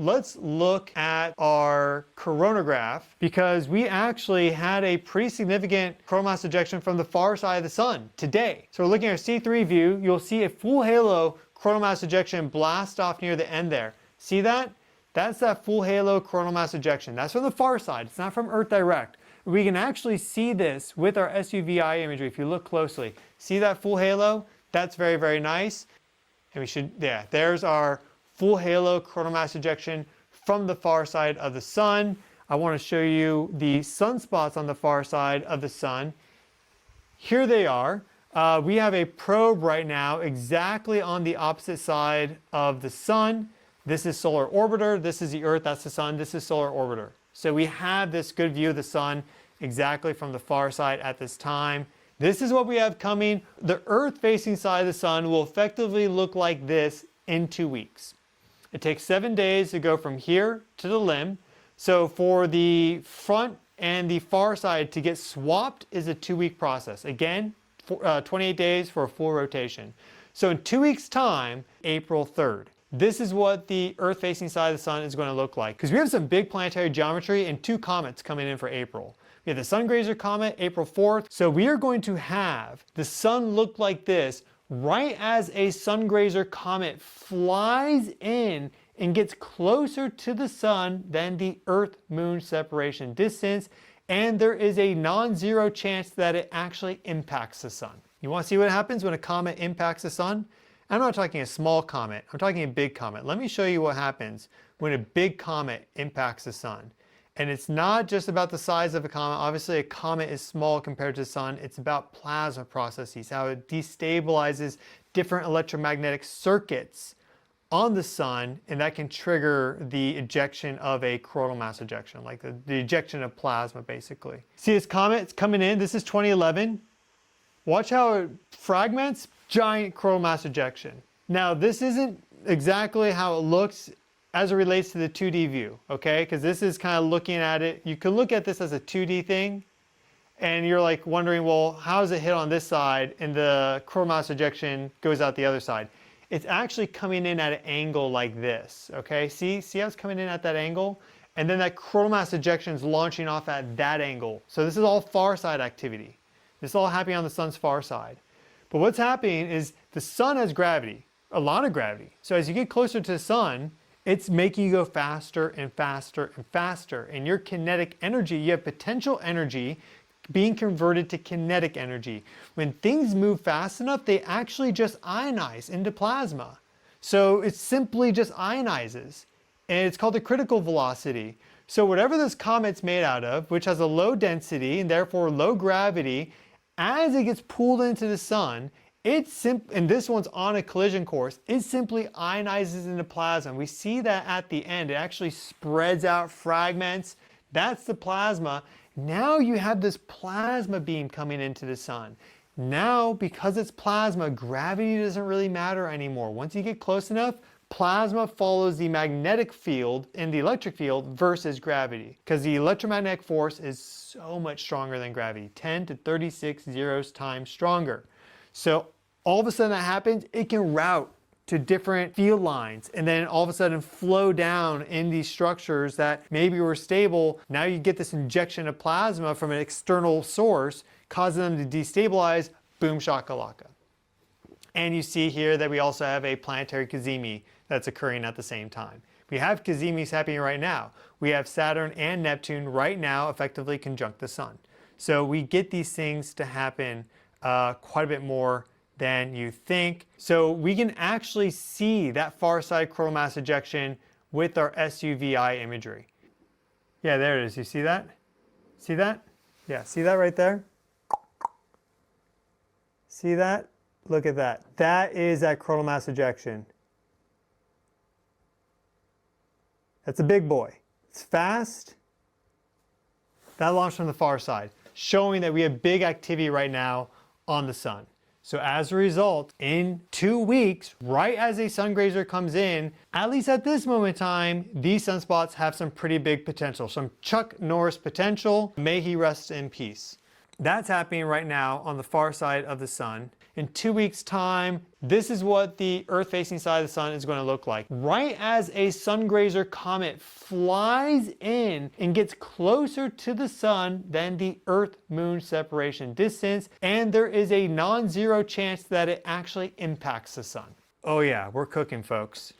let's look at our coronagraph, because we actually had a pretty significant coronal mass ejection from the far side of the sun today. So we're looking at our C3 view. You'll see a full halo coronal mass ejection blast off near the end there. See that? That's that full halo coronal mass ejection. That's from the far side. It's not from Earth direct. We can actually see this with our SUVI imagery if you look closely. See that full halo? That's very, very nice. And we should, yeah, there's our full halo coronal mass ejection from the far side of the sun. I want to show you the sunspots on the far side of the sun. Here they are. We have a probe right now exactly on the opposite side of the sun. This is solar orbiter, this is the Earth, that's the sun, this is solar orbiter. So we have this good view of the sun exactly from the far side at this time. This is what we have coming. The Earth facing side of the sun will effectively look like this in 2 weeks. It takes 7 days to go from here to the limb. So for the front and the far side to get swapped is a 2-week process. Again, 28 days for a full rotation. So in 2 weeks time, April 3rd. This is what the Earth-facing side of the sun is going to look like. Because we have some big planetary geometry and 2 comets coming in for April. We have the sungrazer comet, April 4th. So we are going to have the sun look like this right as a sungrazer comet flies in and gets closer to the sun than the Earth-Moon separation distance. And there is a non-zero chance that it actually impacts the sun. You want to see what happens when a comet impacts the sun? I'm not talking a small comet, I'm talking a big comet. Let me show you what happens when a big comet impacts the sun. And it's not just about the size of a comet. Obviously a comet is small compared to the sun. It's about plasma processes, how it destabilizes different electromagnetic circuits on the sun, and that can trigger the ejection of a coronal mass ejection, like the ejection of plasma basically. See this comet, it's coming in, this is 2011. Watch how it fragments, giant coronal mass ejection. Now this isn't exactly how it looks as it relates to the 2D view, okay? Because this is kind of looking at it, you could look at this as a 2D thing, and you're like wondering, well, how does it hit on this side and the coronal mass ejection goes out the other side? It's actually coming in at an angle like this, okay? See how it's coming in at that angle? And then that coronal mass ejection is launching off at that angle. So this is all far side activity. This is all happening on the sun's far side. But what's happening is the sun has gravity, a lot of gravity. So as you get closer to the sun, it's making you go faster and faster and faster. And your kinetic energy, you have potential energy being converted to kinetic energy. When things move fast enough, they actually just ionize into plasma. So it simply just ionizes. And it's called the critical velocity. So whatever this comet's made out of, which has a low density and therefore low gravity, as it gets pulled into the sun, and this one's on a collision course, it simply ionizes into plasma. We see that at the end. It actually spreads out fragments. That's the plasma. Now you have this plasma beam coming into the sun. Now, because it's plasma, gravity doesn't really matter anymore. Once you get close enough, plasma follows the magnetic field and the electric field versus gravity, because the electromagnetic force is so much stronger than gravity, 10 to 36 zeros times stronger. So all of a sudden that happens, it can route to different field lines and then all of a sudden flow down in these structures that maybe were stable. Now you get this injection of plasma from an external source, causing them to destabilize, boom shakalaka. And you see here that we also have a planetary cazimi that's occurring at the same time. We have cazimis happening right now. We have Saturn and Neptune right now effectively conjunct the sun. So we get these things to happen quite a bit more than you think. So we can actually see that far side coronal mass ejection with our SUVI imagery. Yeah, there it is. You see that? See that? Yeah, see that right there? See that? Look at that. That is that coronal mass ejection. That's a big boy. It's fast. That launched from the far side, showing that we have big activity right now on the sun. So as a result, in 2 weeks, right as a sungrazer comes in, at least at this moment in time, these sunspots have some pretty big potential, some Chuck Norris potential. May he rest in peace. That's happening right now on the far side of the sun. in 2 weeks' time, this is what the Earth-facing side of the sun is going to look like. Right as a sungrazer comet flies in and gets closer to the sun than the Earth-Moon separation distance, and there is a non-zero chance that it actually impacts the sun. Oh yeah, we're cooking, folks.